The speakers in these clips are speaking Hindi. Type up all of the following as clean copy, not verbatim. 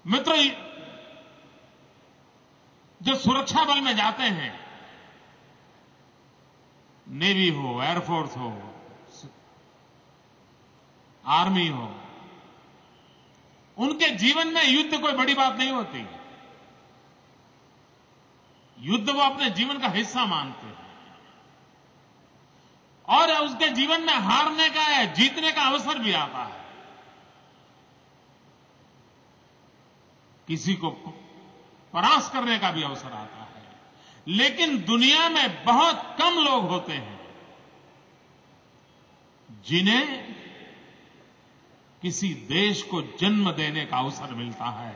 मित्रों, जो सुरक्षा बल में जाते हैं, नेवी हो, एयरफोर्स हो, आर्मी हो, उनके जीवन में युद्ध कोई बड़ी बात नहीं होती। युद्ध वो अपने जीवन का हिस्सा मानते हैं और उसके जीवन में हारने का या जीतने का अवसर भी आता है। किसी को परास्त करने का भी अवसर आता है, लेकिन दुनिया में बहुत कम लोग होते हैं जिन्हें किसी देश को जन्म देने का अवसर मिलता है।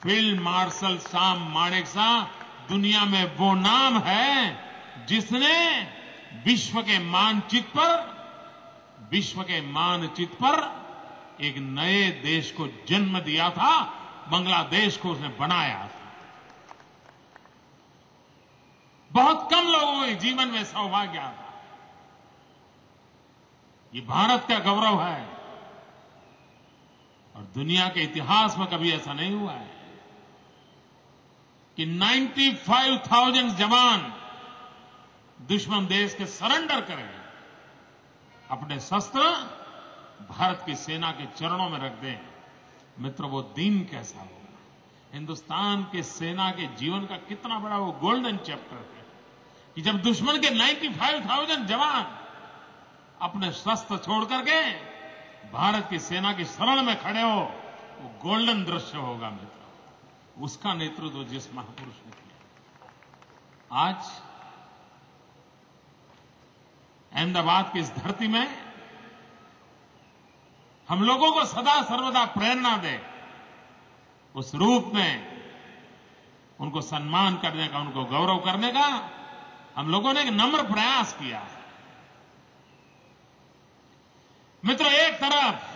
फील्ड मार्शल शाम मानेकशॉ दुनिया में वो नाम है जिसने विश्व के मानचित्र पर एक नए देश को जन्म दिया था। बांग्लादेश को उसने बनाया था। बहुत कम लोगों के जीवन में सौभाग्य आता। ये भारत का गौरव है और दुनिया के इतिहास में कभी ऐसा नहीं हुआ है कि 95,000 जवान दुश्मन देश के सरेंडर करें, अपने शस्त्र भारत की सेना के चरणों में रख दें। मित्रों, वो दिन कैसा होगा? हिंदुस्तान के सेना के जीवन का कितना बड़ा वो गोल्डन चैप्टर है कि जब दुश्मन के 95,000 जवान अपने शस्त्र छोड़ करके भारत की सेना की शरण में खड़े हो, वो गोल्डन दृश्य होगा। मित्रों, उसका नेतृत्व जिस महापुरुष ने किया, आज अहमदाबाद की इस धरती में हम लोगों को सदा सर्वदा प्रेरणा दे, उस रूप में उनको सम्मान करने का, उनको गौरव करने का हम लोगों ने एक नम्र प्रयास किया है। मित्रों, एक तरफ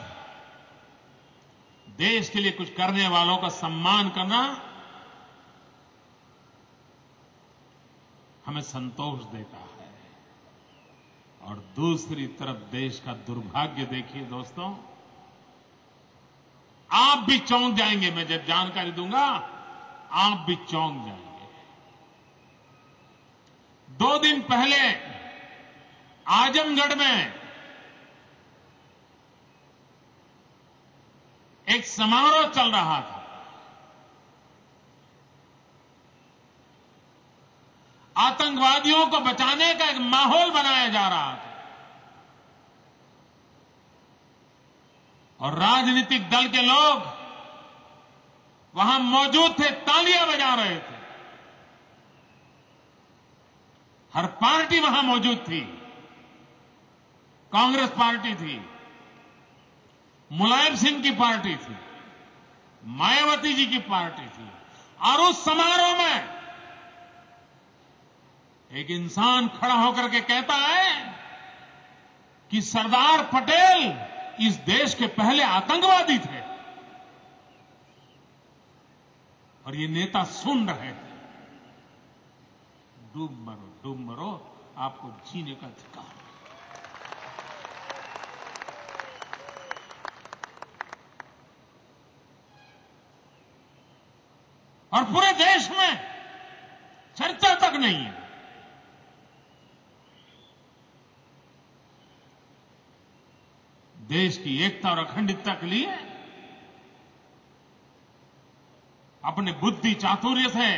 देश के लिए कुछ करने वालों का सम्मान करना हमें संतोष देता है और दूसरी तरफ देश का दुर्भाग्य देखिए दोस्तों, आप भी चौंक जाएंगे। मैं जब जानकारी दूंगा आप भी चौंक जाएंगे। 2 दिन पहले आजमगढ़ में एक समारोह चल रहा था। आतंकवादियों को बचाने का एक माहौल बनाया जा रहा था और राजनीतिक दल के लोग वहां मौजूद थे, तालियां बजा रहे थे। हर पार्टी वहां मौजूद थी। कांग्रेस पार्टी थी, मुलायम सिंह की पार्टी थी, मायावती जी की पार्टी थी और उस समारोह में एक इंसान खड़ा होकर के कहता है कि सरदार पटेल इस देश के पहले आतंकवादी थे और ये नेता सुन रहे थे। डूब मरो, आपको जीने का अधिकार। और पूरे देश में चर्चा तक नहीं है। देश की एकता और अखंडता के लिए अपने बुद्धि चातुर्य से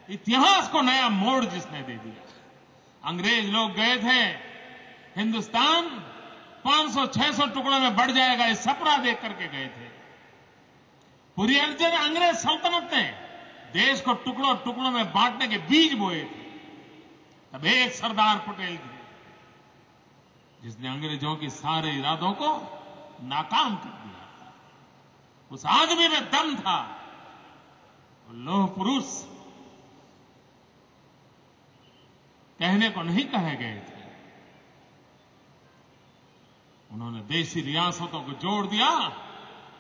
इतिहास को नया मोड़ जिसने दे दिया। अंग्रेज लोग गए थे, हिंदुस्तान 500-600 टुकड़ों में बढ़ जाएगा ये सपना देख करके गए थे। पूरी अंग्रेज सल्तनत ने देश को टुकड़ों टुकड़ों में बांटने के बीज बोए थे। तब एक सरदार पटेल थे जिसने अंग्रेजों के सारे इरादों को नाकाम कर दिया था। उस आदमी में दम था। लोह पुरुष कहने को नहीं कहे गए थे। उन्होंने देशी रियासतों को जोड़ दिया,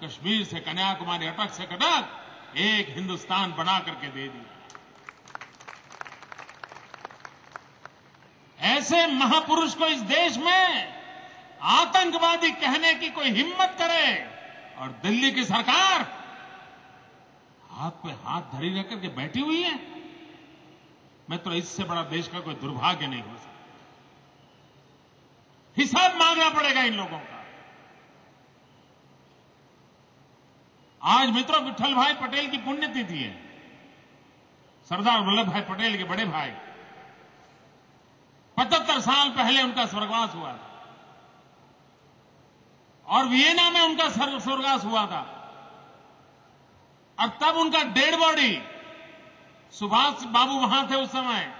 कश्मीर से कन्याकुमारी, अटक से कटक एक हिंदुस्तान बना करके दे दिया। ऐसे महापुरुष को इस देश में आतंकवादी कहने की कोई हिम्मत करे और दिल्ली की सरकार हाथ पे हाथ धरी रह करके बैठी हुई है। मैं तो इससे बड़ा देश का कोई दुर्भाग्य नहीं हो सकता। हिसाब मांगना पड़ेगा इन लोगों का। आज मित्रों विठल भाई पटेल की पुण्यतिथि है। सरदार वल्लभ भाई पटेल के बड़े भाई, 75 साल पहले उनका स्वर्गवास हुआ था और वियना में उनका स्वर्गवास हुआ था। और तब उनका डेड बॉडी, सुभाष बाबू वहां थे उस समय,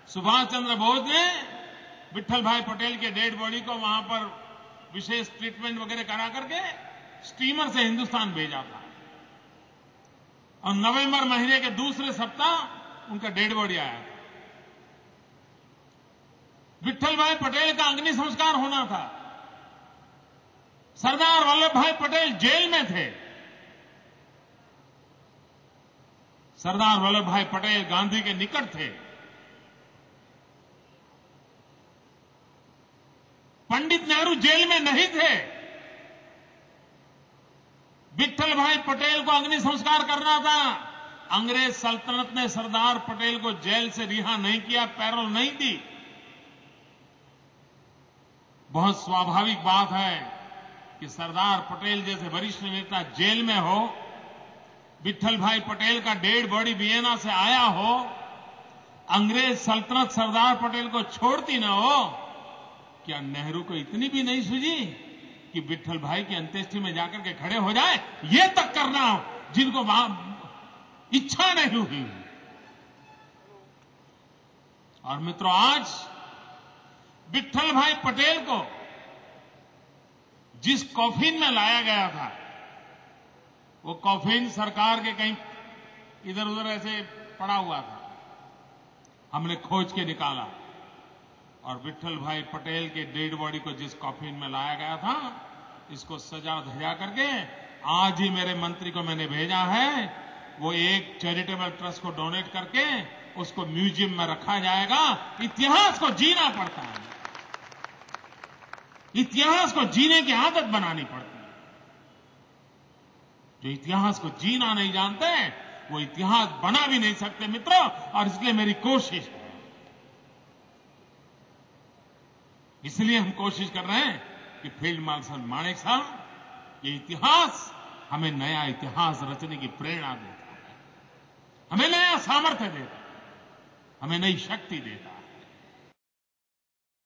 सुभाष चंद्र बोस ने विठल भाई पटेल के डेड बॉडी को वहां पर विशेष ट्रीटमेंट वगैरह करा करके स्टीमर से हिंदुस्तान भेजा था। और नवंबर महीने के दूसरे सप्ताह उनका डेड बॉडी आया था। विठल भाई पटेल का अग्नि संस्कार होना था। सरदार वल्लभ भाई पटेल जेल में थे। सरदार वल्लभ भाई पटेल गांधी के निकट थे। पंडित नेहरू जेल में नहीं थे। विठल भाई पटेल को अग्नि संस्कार करना था। अंग्रेज सल्तनत ने सरदार पटेल को जेल से रिहा नहीं किया, पैरोल नहीं दी। बहुत स्वाभाविक बात है कि सरदार पटेल जैसे वरिष्ठ नेता जेल में हो, विठल भाई पटेल का डेड बॉडी वियना से आया हो, अंग्रेज सल्तनत सरदार पटेल को छोड़ती न हो। क्या नेहरू को इतनी भी नहीं सूझी कि विठल भाई की अंत्येष्टि में जाकर के खड़े हो जाए? ये तक करना हो जिनको इच्छा नहीं हुई। और मित्रों, आज विठल भाई पटेल को जिस कॉफिन में लाया गया था, वो कॉफिन सरकार के कहीं इधर उधर ऐसे पड़ा हुआ था। हमने खोज के निकाला और विठल भाई पटेल के डेड बॉडी को जिस कॉफिन में लाया गया था, इसको सजा धजा करके आज ही मेरे मंत्री को मैंने भेजा है। वो एक चैरिटेबल ट्रस्ट को डोनेट करके उसको म्यूजियम में रखा जाएगा। इतिहास को जीना पड़ता है। इतिहास को जीने की आदत बनानी पड़ती है। जो इतिहास को जीना नहीं जानते, वो इतिहास बना भी नहीं सकते मित्रों। और इसलिए मेरी कोशिश है, इसलिए हम कोशिश कर रहे हैं कि फील्ड मार्शल मानेक साहब, ये इतिहास हमें नया इतिहास रचने की प्रेरणा देता है, हमें नया सामर्थ्य देता है, हमें नई शक्ति देता है।